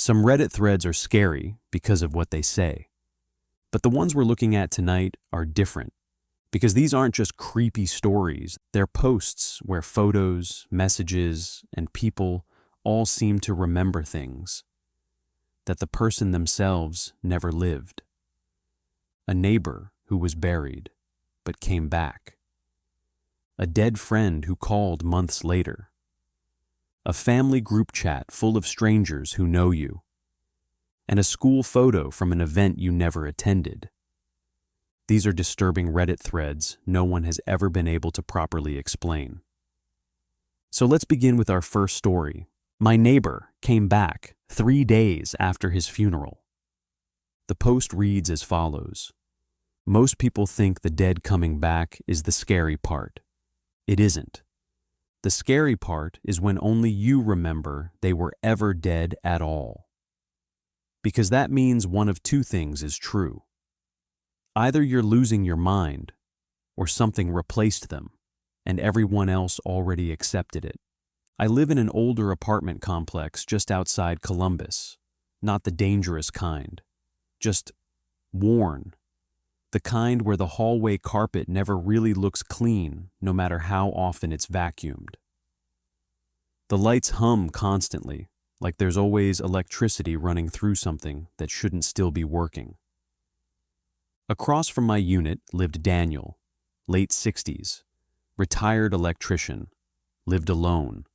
Some Reddit threads are scary because of what they say. But the ones we're looking at tonight are different, because these aren't just creepy stories. They're posts where photos, messages, and people all seem to remember things that the person themselves never lived. A neighbor who was buried, but came back. A dead friend who called months later. A family group chat full of strangers who know you. And a school photo from an event you never attended. These are disturbing Reddit threads no one has ever been able to properly explain. So let's begin with our first story. My neighbor came back 3 days after his funeral. The post reads as follows. Most people think the dead coming back is the scary part. It isn't. The scary part is when only you remember they were ever dead at all. Because that means one of two things is true. Either you're losing your mind, or something replaced them, and everyone else already accepted it. I live in an older apartment complex just outside Columbus, not the dangerous kind, just worn. The kind where the hallway carpet never really looks clean, no matter how often it's vacuumed. The lights hum constantly, like there's always electricity running through something that shouldn't still be working. Across from my unit lived Daniel, late 60s, retired electrician, lived alone.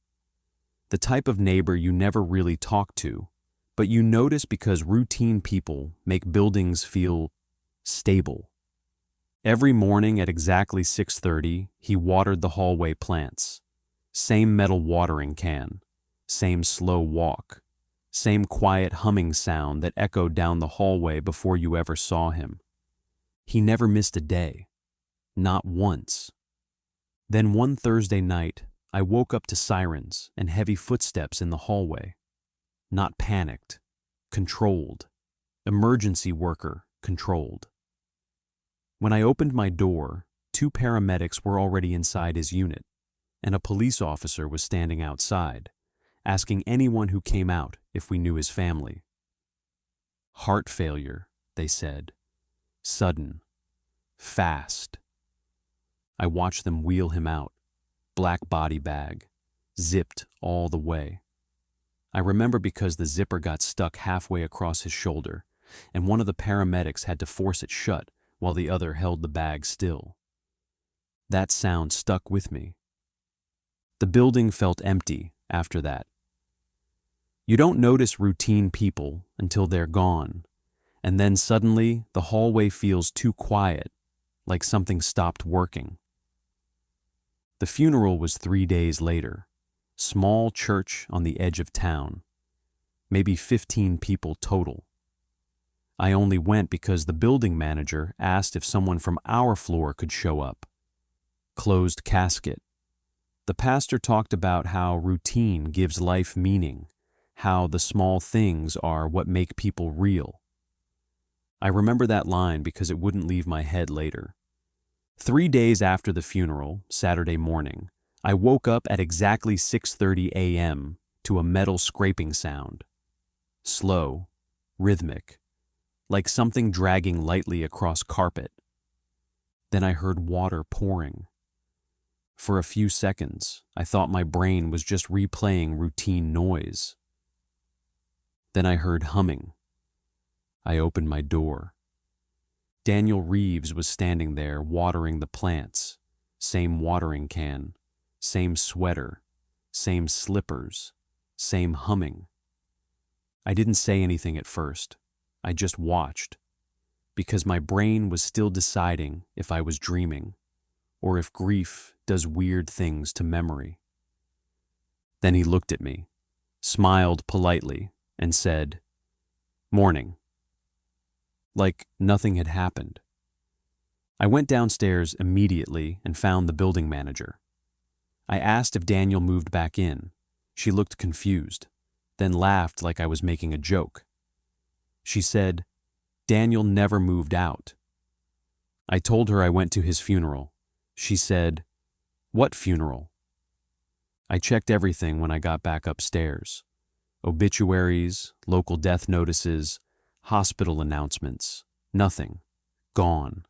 The type of neighbor you never really talk to, but you notice because routine people make buildings feel stable. Every morning at exactly 6:30, he watered the hallway plants. Same metal watering can, same slow walk, same quiet humming sound that echoed down the hallway before you ever saw him. He never missed a day, not once. Then one Thursday night, I woke up to sirens and heavy footsteps in the hallway. Not panicked, controlled. Emergency worker, controlled. When I opened my door, 2 paramedics were already inside his unit, and a police officer was standing outside, asking anyone who came out if we knew his family. Heart failure, they said. Sudden. Fast. I watched them wheel him out, black body bag, zipped all the way. I remember because the zipper got stuck halfway across his shoulder, and one of the paramedics had to force it shut while the other held the bag still. That sound stuck with me. The building felt empty after that. You don't notice routine people until they're gone, and then suddenly the hallway feels too quiet, like something stopped working. The funeral was 3 days later. Small church on the edge of town. Maybe 15 people total. I only went because the building manager asked if someone from our floor could show up. Closed casket. The pastor talked about how routine gives life meaning, how the small things are what make people real. I remember that line because it wouldn't leave my head later. 3 days after the funeral, Saturday morning, I woke up at exactly 6:30 a.m. to a metal scraping sound. Slow, rhythmic, like something dragging lightly across carpet. Then I heard water pouring. For a few seconds, I thought my brain was just replaying routine noise. Then I heard humming. I opened my door. Daniel Reeves was standing there watering the plants. Same watering can, same sweater, same slippers, same humming. I didn't say anything at first. I just watched, because my brain was still deciding if I was dreaming, or if grief does weird things to memory. Then he looked at me, smiled politely, and said, "Morning." Like nothing had happened. I went downstairs immediately and found the building manager. I asked if Daniel moved back in. She looked confused, then laughed like I was making a joke. She said, "Daniel never moved out." I told her I went to his funeral. She said, "What funeral?" I checked everything when I got back upstairs. Obituaries, local death notices, hospital announcements. Nothing. Gone.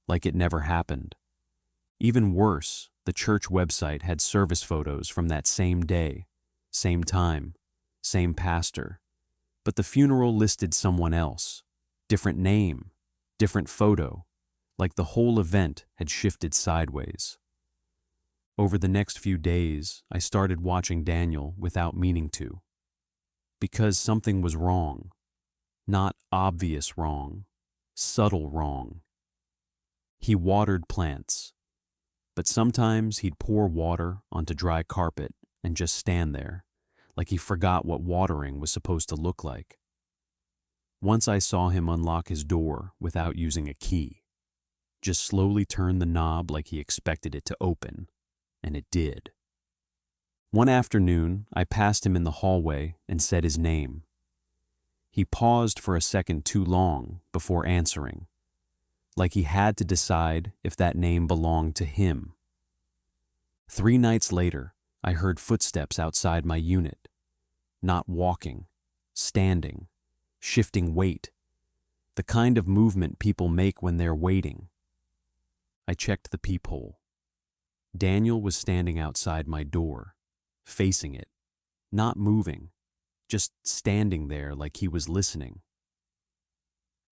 Like it never happened. Even worse, the church website had service photos from that same day, same time, same pastor. But the funeral listed someone else. Different name, different photo, like the whole event had shifted sideways. Over the next few days, I started watching Daniel without meaning to. Because something was wrong. Not obvious wrong, subtle wrong. He watered plants, but sometimes he'd pour water onto dry carpet and just stand there, like he forgot what watering was supposed to look like. Once I saw him unlock his door without using a key, just slowly turn the knob like he expected it to open, and it did. One afternoon, I passed him in the hallway and said his name. He paused for a second too long before answering, like he had to decide if that name belonged to him. 3 nights later, I heard footsteps outside my unit. Not walking, standing, shifting weight, the kind of movement people make when they're waiting. I checked the peephole. Daniel was standing outside my door, facing it, not moving, just standing there like he was listening.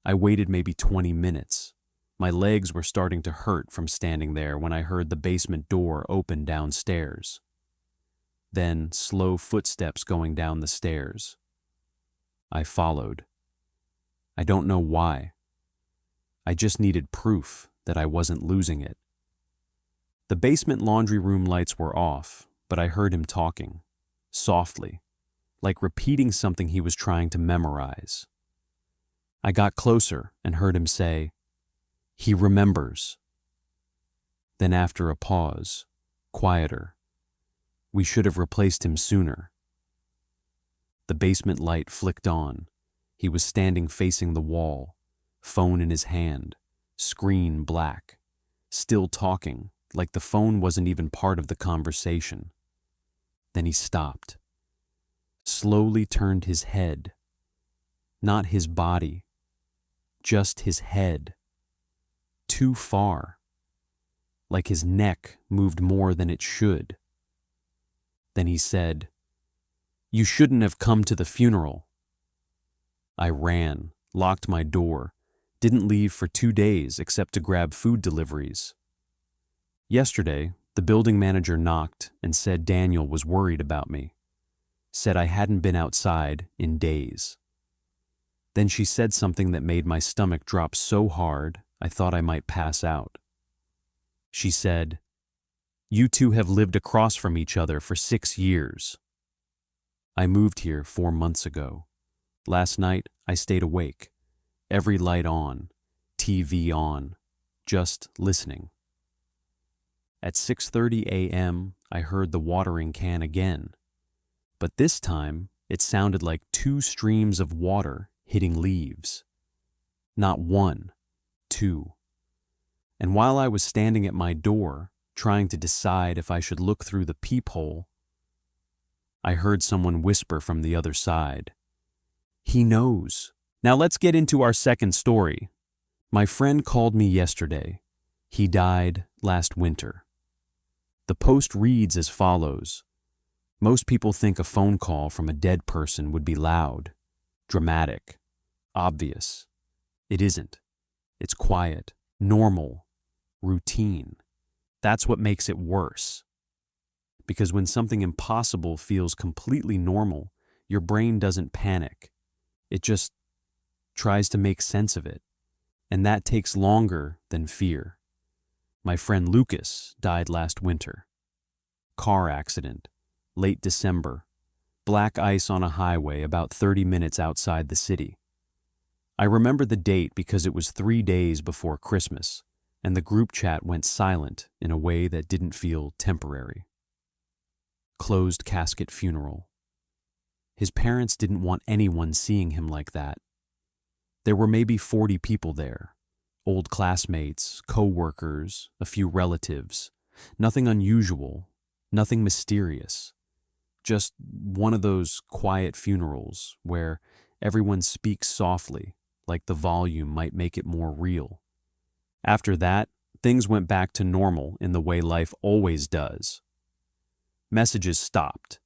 I waited maybe 20 minutes. My legs were starting to hurt from standing there when I heard the basement door open downstairs. Then slow footsteps going down the stairs. I followed. I don't know why. I just needed proof that I wasn't losing it. The basement laundry room lights were off, but I heard him talking, softly, like repeating something he was trying to memorize. I got closer and heard him say, "He remembers." Then after a pause, quieter, "We should have replaced him sooner." The basement light flicked on. He was standing facing the wall, phone in his hand, screen black, still talking, like the phone wasn't even part of the conversation. Then he stopped, slowly turned his head, not his body, just his head, too far, like his neck moved more than it should. Then he said, "You shouldn't have come to the funeral." I ran, locked my door, didn't leave for 2 days except to grab food deliveries. Yesterday, the building manager knocked and said Daniel was worried about me, said I hadn't been outside in days. Then she said something that made my stomach drop so hard I thought I might pass out. She said, "You two have lived across from each other for 6 years. I moved here 4 months ago. Last night, I stayed awake, every light on, TV on, just listening. At 6:30 a.m., I heard the watering can again, but this time it sounded like 2 streams of water hitting leaves. Not 1, 2. And while I was standing at my door, trying to decide if I should look through the peephole, I heard someone whisper from the other side, "He knows." Now let's get into our second story. My friend called me yesterday. He died last winter. The post reads as follows. Most people think a phone call from a dead person would be loud, dramatic, obvious. It isn't. It's quiet, normal, routine. That's what makes it worse. Because when something impossible feels completely normal, your brain doesn't panic. It just tries to make sense of it. And that takes longer than fear. My friend Lucas died last winter. Car accident, late December. Black ice on a highway about 30 minutes outside the city. I remember the date because it was 3 days before Christmas, and the group chat went silent in a way that didn't feel temporary. Closed casket funeral. His parents didn't want anyone seeing him like that. There were maybe 40 people there. Old classmates, co-workers, a few relatives. Nothing unusual, nothing mysterious. Just one of those quiet funerals where everyone speaks softly, like the volume might make it more real. After that, things went back to normal in the way life always does. Messages stopped.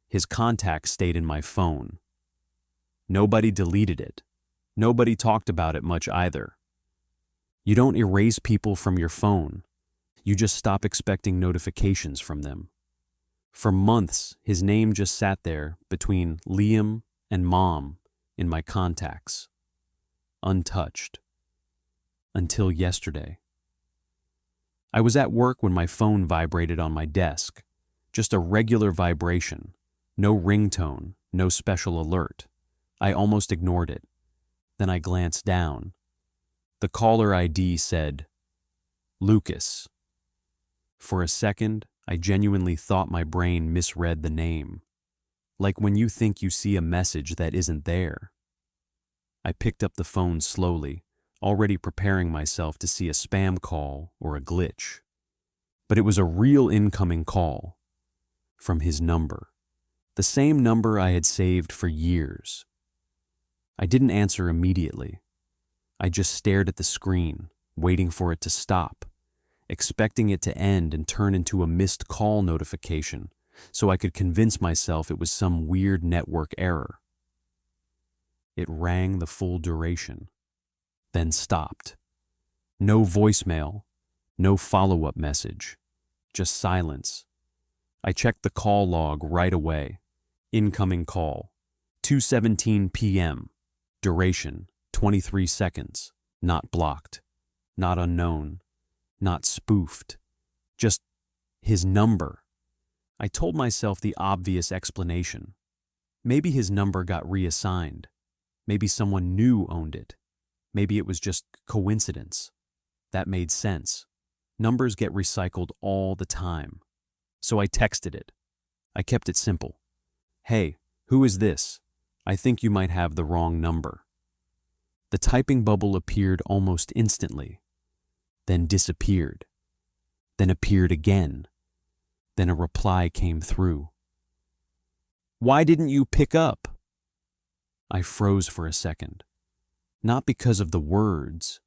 His contact stayed in my phone. Nobody deleted it. Nobody talked about it much either. You don't erase people from your phone. You just stop expecting notifications from them. For months, his name just sat there between Liam and Mom in my contacts, untouched. Until yesterday. I was at work when my phone vibrated on my desk. Just a regular vibration. No ringtone, no special alert. I almost ignored it. Then I glanced down. The caller ID said, Lucas. For a second, I genuinely thought my brain misread the name. Like when you think you see a message that isn't there. I picked up the phone slowly, already preparing myself to see a spam call or a glitch. But it was a real incoming call. From his number. The same number I had saved for years. I didn't answer immediately. I just stared at the screen, waiting for it to stop, expecting it to end and turn into a missed call notification so I could convince myself it was some weird network error. It rang the full duration, then stopped. No voicemail, no follow-up message, just silence. I checked the call log right away. Incoming call, 2:17 p.m. Duration, 23 seconds. Not blocked, not unknown, not spoofed. Just his number. I told myself the obvious explanation. Maybe his number got reassigned. Maybe someone new owned it. Maybe it was just coincidence. That made sense. Numbers get recycled all the time. So I texted it. I kept it simple. Hey, who is this? I think you might have the wrong number. The typing bubble appeared almost instantly, then disappeared, then appeared again. Then a reply came through. Why didn't you pick up? I froze for a second. Not because of the words,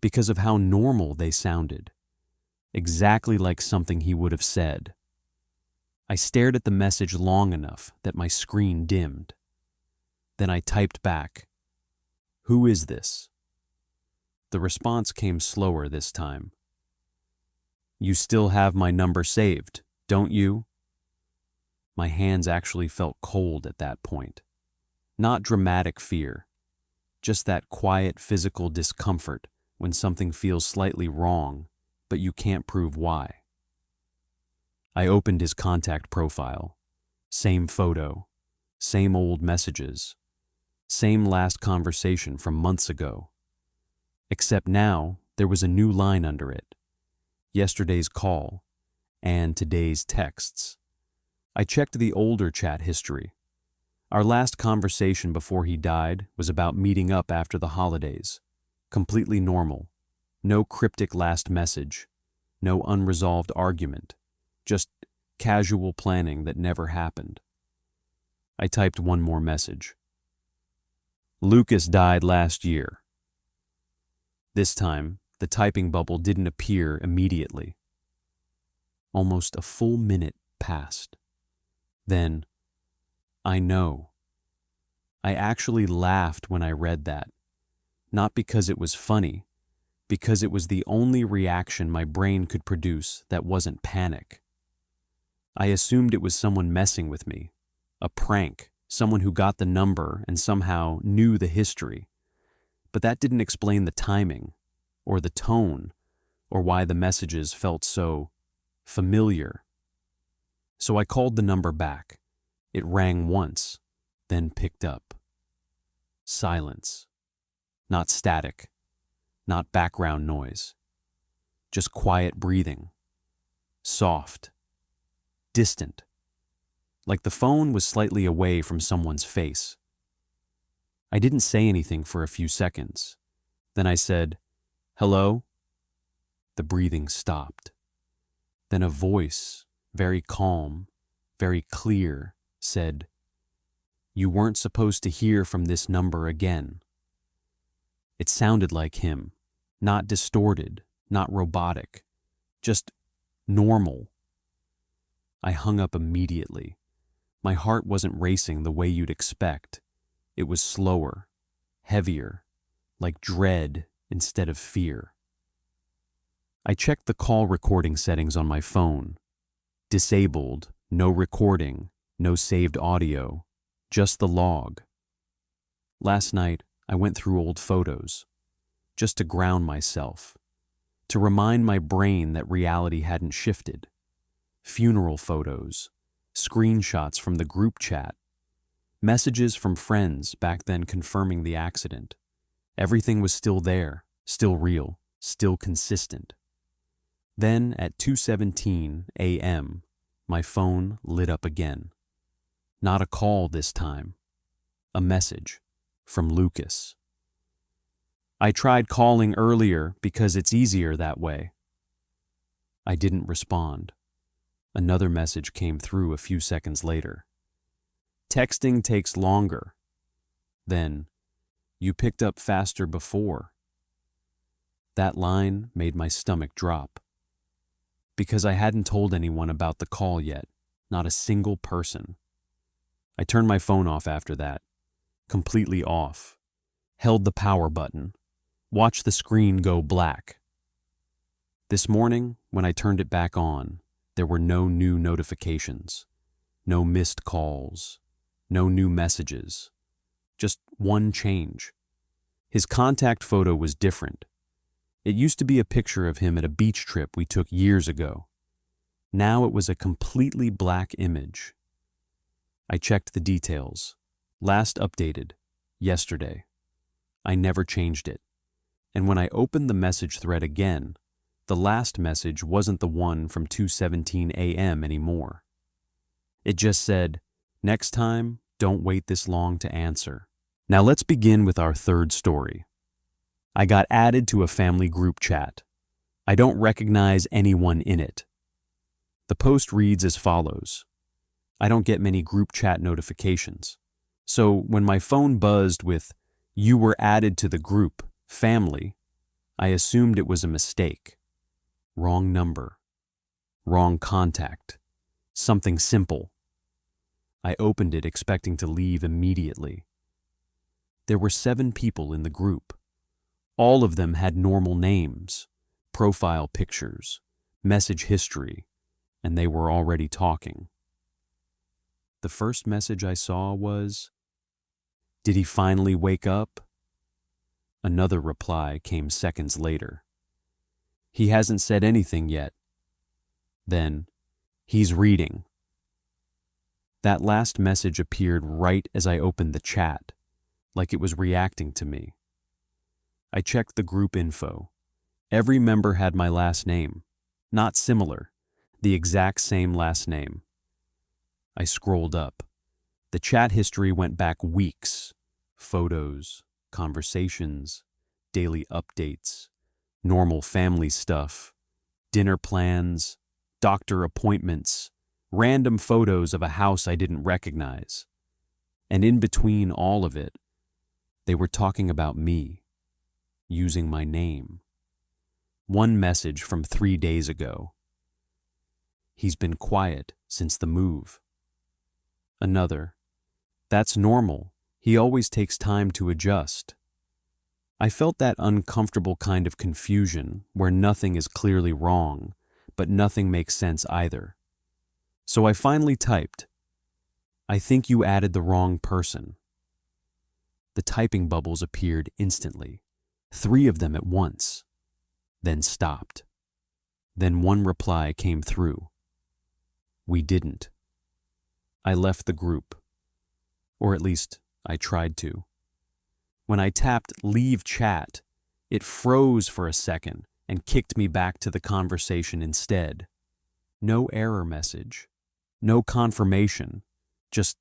because of how normal they sounded. Exactly like something he would have said. I stared at the message long enough that my screen dimmed. Then I typed back, "Who is this?" The response came slower this time. "You still have my number saved, don't you?" My hands actually felt cold at that point. Not dramatic fear, just that quiet physical discomfort when something feels slightly wrong, but you can't prove why. I opened his contact profile. Same photo, same old messages, same last conversation from months ago. Except now, there was a new line under it. Yesterday's call, and today's texts. I checked the older chat history. Our last conversation before he died was about meeting up after the holidays. Completely normal. No cryptic last message. No unresolved argument. Just casual planning that never happened. I typed one more message. Lucas died last year. This time, the typing bubble didn't appear immediately. Almost a full minute passed. Then, I know. I actually laughed when I read that. Not because it was funny, because it was the only reaction my brain could produce that wasn't panic. I assumed it was someone messing with me, a prank, someone who got the number and somehow knew the history. But that didn't explain the timing, or the tone, or why the messages felt so familiar. So I called the number back. It rang once, then picked up. Silence. Not static, not background noise. Just quiet breathing. Soft. Distant. Like the phone was slightly away from someone's face. I didn't say anything for a few seconds. Then I said, "Hello?" The breathing stopped. Then a voice, very calm, very clear, said, "You weren't supposed to hear from this number again." It sounded like him, not distorted, not robotic, just normal. I hung up immediately. My heart wasn't racing the way you'd expect. It was slower, heavier, like dread instead of fear. I checked the call recording settings on my phone. Disabled, no recording, no saved audio, just the log. Last night, I went through old photos, just to ground myself, to remind my brain that reality hadn't shifted. Funeral photos, screenshots from the group chat, messages from friends back then confirming the accident. Everything was still there, still real, still consistent. Then at 2:17 a.m., my phone lit up again. Not a call this time. A message from Lucas. I tried calling earlier because it's easier that way. I didn't respond. Another message came through a few seconds later. Texting takes longer. Then, you picked up faster before. That line made my stomach drop. Because I hadn't told anyone about the call yet, not a single person. I turned my phone off after that, completely off, held the power button, watched the screen go black. This morning, when I turned it back on, there were no new notifications, no missed calls, no new messages, just one change. His contact photo was different. It used to be a picture of him at a beach trip we took years ago. Now it was a completely black image. I checked the details. Last updated, yesterday. I never changed it. And when I opened the message thread again, the last message wasn't the one from 2:17 a.m. anymore. It just said, "Next time, don't wait this long to answer." Now let's begin with our third story. I got added to a family group chat. I don't recognize anyone in it. The post reads as follows. I don't get many group chat notifications. So when my phone buzzed with, "You were added to the group, family," I assumed it was a mistake. Wrong number. Wrong contact. Something simple. I opened it expecting to leave immediately. There were 7 people in the group. All of them had normal names, profile pictures, message history, and they were already talking. The first message I saw was, "Did he finally wake up?" Another reply came seconds later. "He hasn't said anything yet." Then, "He's reading." That last message appeared right as I opened the chat, like it was reacting to me. I checked the group info. Every member had my last name. Not similar, the exact same last name. I scrolled up. The chat history went back weeks. Photos, conversations, daily updates, normal family stuff, dinner plans, doctor appointments, random photos of a house I didn't recognize. And in between all of it, they were talking about me, using my name. One message from 3 days ago. "He's been quiet since the move." Another. "That's normal. He always takes time to adjust." I felt that uncomfortable kind of confusion where nothing is clearly wrong, but nothing makes sense either. So I finally typed, "I think you added the wrong person." The typing bubbles appeared instantly, 3 of them at once, then stopped. Then one reply came through. "We didn't." I left the group, or at least I tried to. When I tapped Leave Chat, it froze for a second and kicked me back to the conversation instead. No error message, no confirmation, just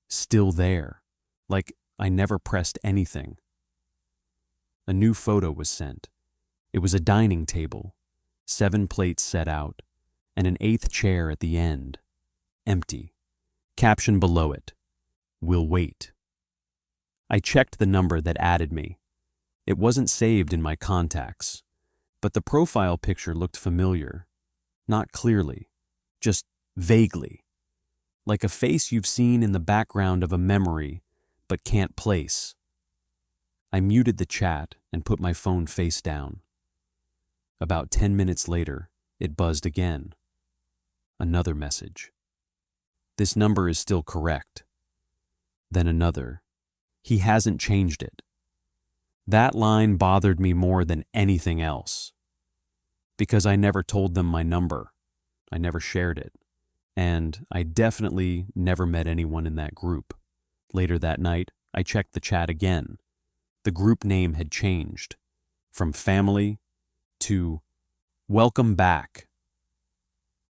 still there, like I never pressed anything. A new photo was sent. It was a dining table, 7 plates set out, and an 8th chair at the end, empty. Caption below it: "We'll wait." I checked the number that added me. It wasn't saved in my contacts, but the profile picture looked familiar. Not clearly, just vaguely. Like a face you've seen in the background of a memory but can't place. I muted the chat and put my phone face down. About 10 minutes later, it buzzed again. Another message. "This number is still correct." Then another. "He hasn't changed it." That line bothered me more than anything else. Because I never told them my number. I never shared it. And I definitely never met anyone in that group. Later that night, I checked the chat again. The group name had changed. From family to "Welcome back."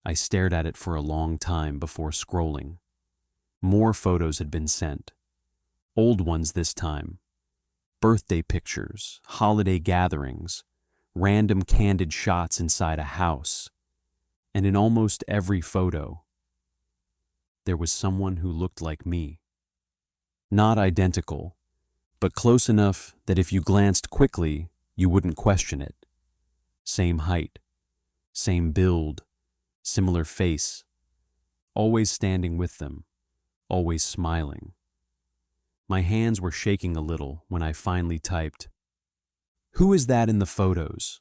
I stared at it for a long time before scrolling. More photos had been sent. Old ones this time. Birthday pictures, holiday gatherings, random candid shots inside a house. And in almost every photo, there was someone who looked like me. Not identical, but close enough that if you glanced quickly, you wouldn't question it. Same height, same build, similar face, always standing with them, always smiling. My hands were shaking a little when I finally typed, "Who is that in the photos?"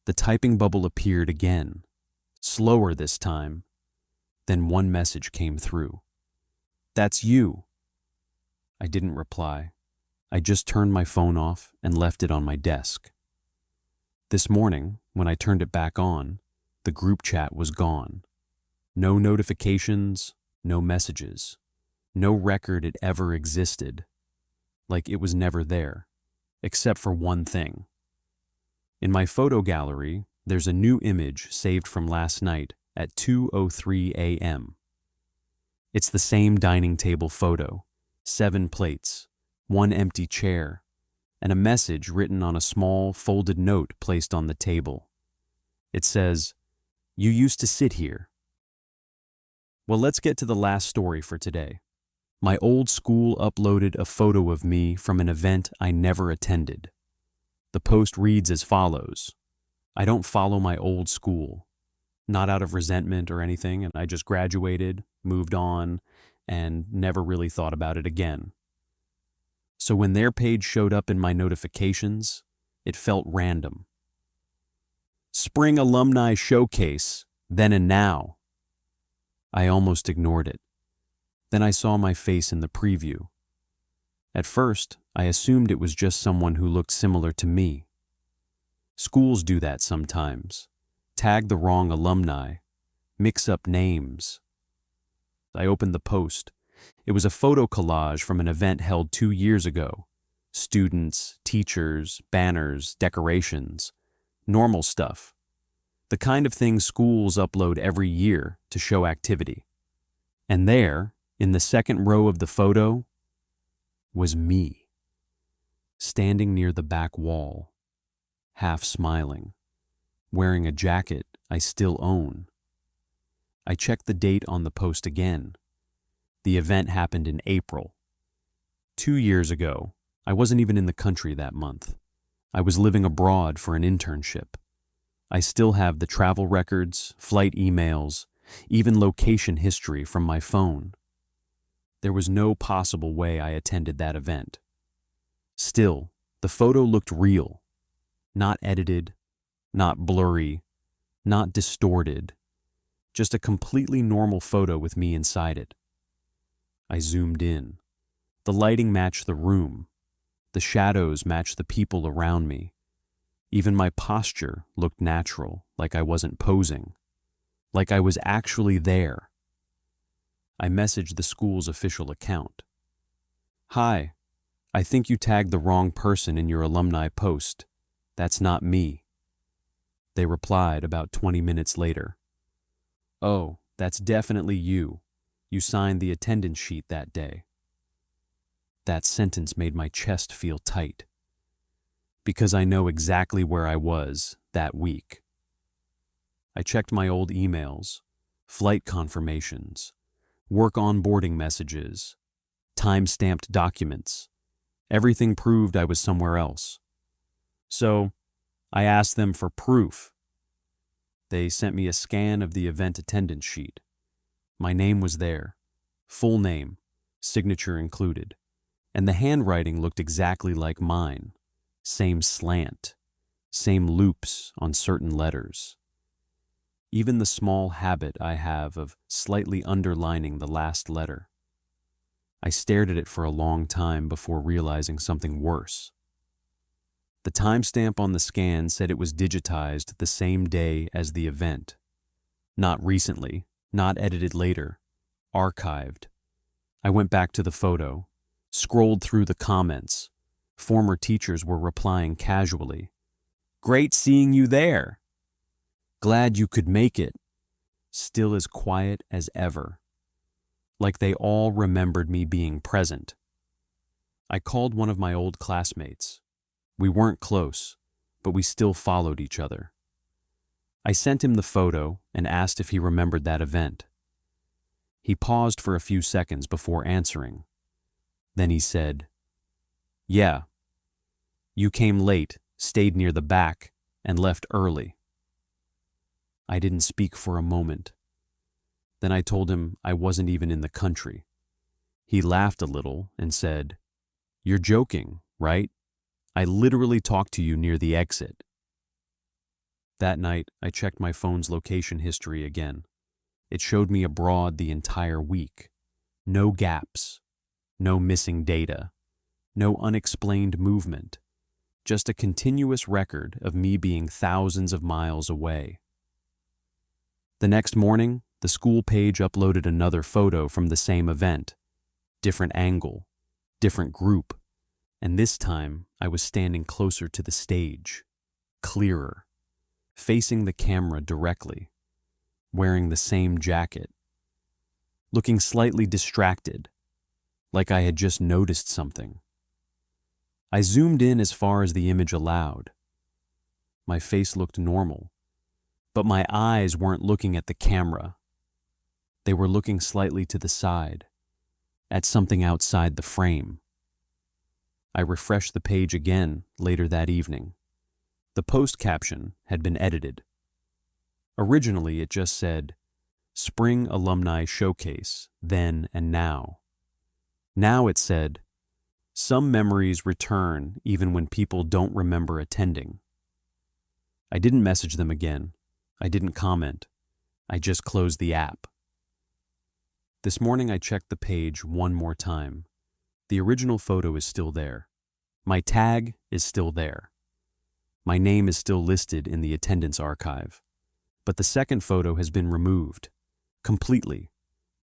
The typing bubble appeared again, slower this time. Then one message came through. "That's you." I didn't reply. I just turned my phone off and left it on my desk. This morning, when I turned it back on, the group chat was gone. No notifications, no messages, no record it ever existed. Like it was never there, except for one thing. In my photo gallery, there's a new image saved from last night at 2:03 a.m. It's the same dining table photo, 7 plates, 1 empty chair, and a message written on a small folded note placed on the table. It says, "You used to sit here." Well, let's get to the last story for today. My old school uploaded a photo of me from an event I never attended. The post reads as follows: "I don't follow my old school. Not out of resentment or anything, and I just graduated, moved on, and never really thought about it again." So when their page showed up in my notifications, it felt random. "Spring Alumni Showcase, then and now." I almost ignored it. Then I saw my face in the preview. At first, I assumed it was just someone who looked similar to me. Schools do that sometimes. Tag the wrong alumni, mix up names. I opened the post. It was a photo collage from an event held 2 years ago. Students, teachers, banners, decorations, normal stuff. The kind of thing schools upload every year to show activity. And there, in the second row of the photo, was me, standing near the back wall, half smiling, wearing a jacket I still own. I checked the date on the post again. The event happened in April. 2 years ago, I wasn't even in the country that month. I was living abroad for an internship. I still have the travel records, flight emails, even location history from my phone. There was no possible way I attended that event. Still, the photo looked real. Not edited, not blurry, not distorted. Just a completely normal photo with me inside it. I zoomed in. The lighting matched the room. The shadows matched the people around me. Even my posture looked natural, like I wasn't posing. Like I was actually there. I messaged the school's official account. "Hi, I think you tagged the wrong person in your alumni post. That's not me." They replied about 20 minutes later. "Oh, that's definitely you. You signed the attendance sheet that day." That sentence made my chest feel tight. Because I know exactly where I was that week. I checked my old emails, flight confirmations, work onboarding messages, time-stamped documents. Everything proved I was somewhere else. So I asked them for proof. They sent me a scan of the event attendance sheet. My name was there, full name, signature included, and the handwriting looked exactly like mine. Same slant, same loops on certain letters. Even the small habit I have of slightly underlining the last letter. I stared at it for a long time before realizing something worse. The timestamp on the scan said it was digitized the same day as the event. Not recently, not edited later, archived. I went back to the photo, scrolled through the comments. Former teachers were replying casually. "Great seeing you there. Glad you could make it." Still as quiet as ever. Like they all remembered me being present. I called one of my old classmates. We weren't close, but we still followed each other. I sent him the photo and asked if he remembered that event. He paused for a few seconds before answering. Then he said, "Yeah. You came late, stayed near the back, and left early." I didn't speak for a moment. Then I told him I wasn't even in the country. He laughed a little and said, "You're joking, right? I literally talked to you near the exit." That night, I checked my phone's location history again. It showed me abroad the entire week. No gaps, no missing data, no unexplained movement, just a continuous record of me being thousands of miles away. The next morning, the school page uploaded another photo from the same event. Different angle, different group, and this time I was standing closer to the stage, clearer, facing the camera directly, wearing the same jacket, looking slightly distracted, like I had just noticed something. I zoomed in as far as the image allowed. My face looked normal, but my eyes weren't looking at the camera. They were looking slightly to the side, at something outside the frame. I refreshed the page again later that evening. The post caption had been edited. Originally, it just said, "Spring Alumni Showcase, Then and Now." Now it said, "Some memories return even when people don't remember attending." I didn't message them again. I didn't comment. I just closed the app. This morning I checked the page one more time. The original photo is still there. My tag is still there. My name is still listed in the attendance archive. But the second photo has been removed. Completely.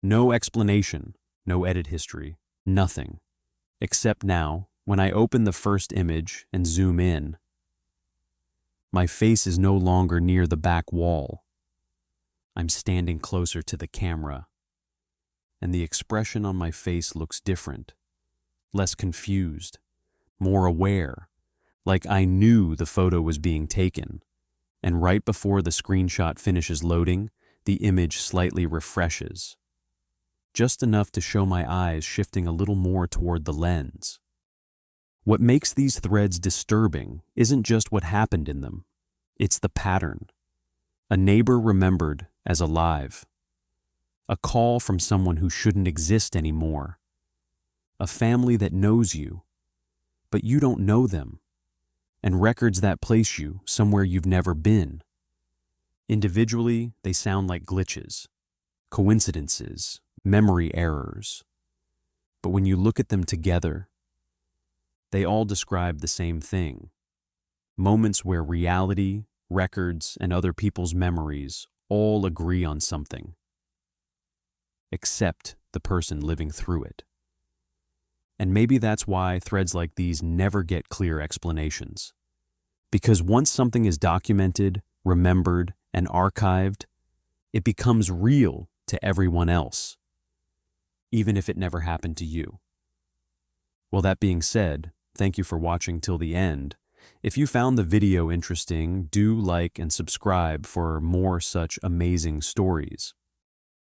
No explanation, no edit history, nothing. Except now, when I open the first image and zoom in, my face is no longer near the back wall. I'm standing closer to the camera. And the expression on my face looks different, less confused, more aware, like I knew the photo was being taken. And right before the screenshot finishes loading, the image slightly refreshes. Just enough to show my eyes shifting a little more toward the lens. What makes these threads disturbing isn't just what happened in them. It's the pattern. A neighbor remembered as alive. A call from someone who shouldn't exist anymore. A family that knows you, but you don't know them. And records that place you somewhere you've never been. Individually, they sound like glitches, coincidences, memory errors. But when you look at them together, they all describe the same thing. Moments where reality, records, and other people's memories all agree on something, except the person living through it. And maybe that's why threads like these never get clear explanations. Because once something is documented, remembered, and archived, it becomes real to everyone else, even if it never happened to you. Well, that being said, thank you for watching till the end. If you found the video interesting, do like and subscribe for more such amazing stories.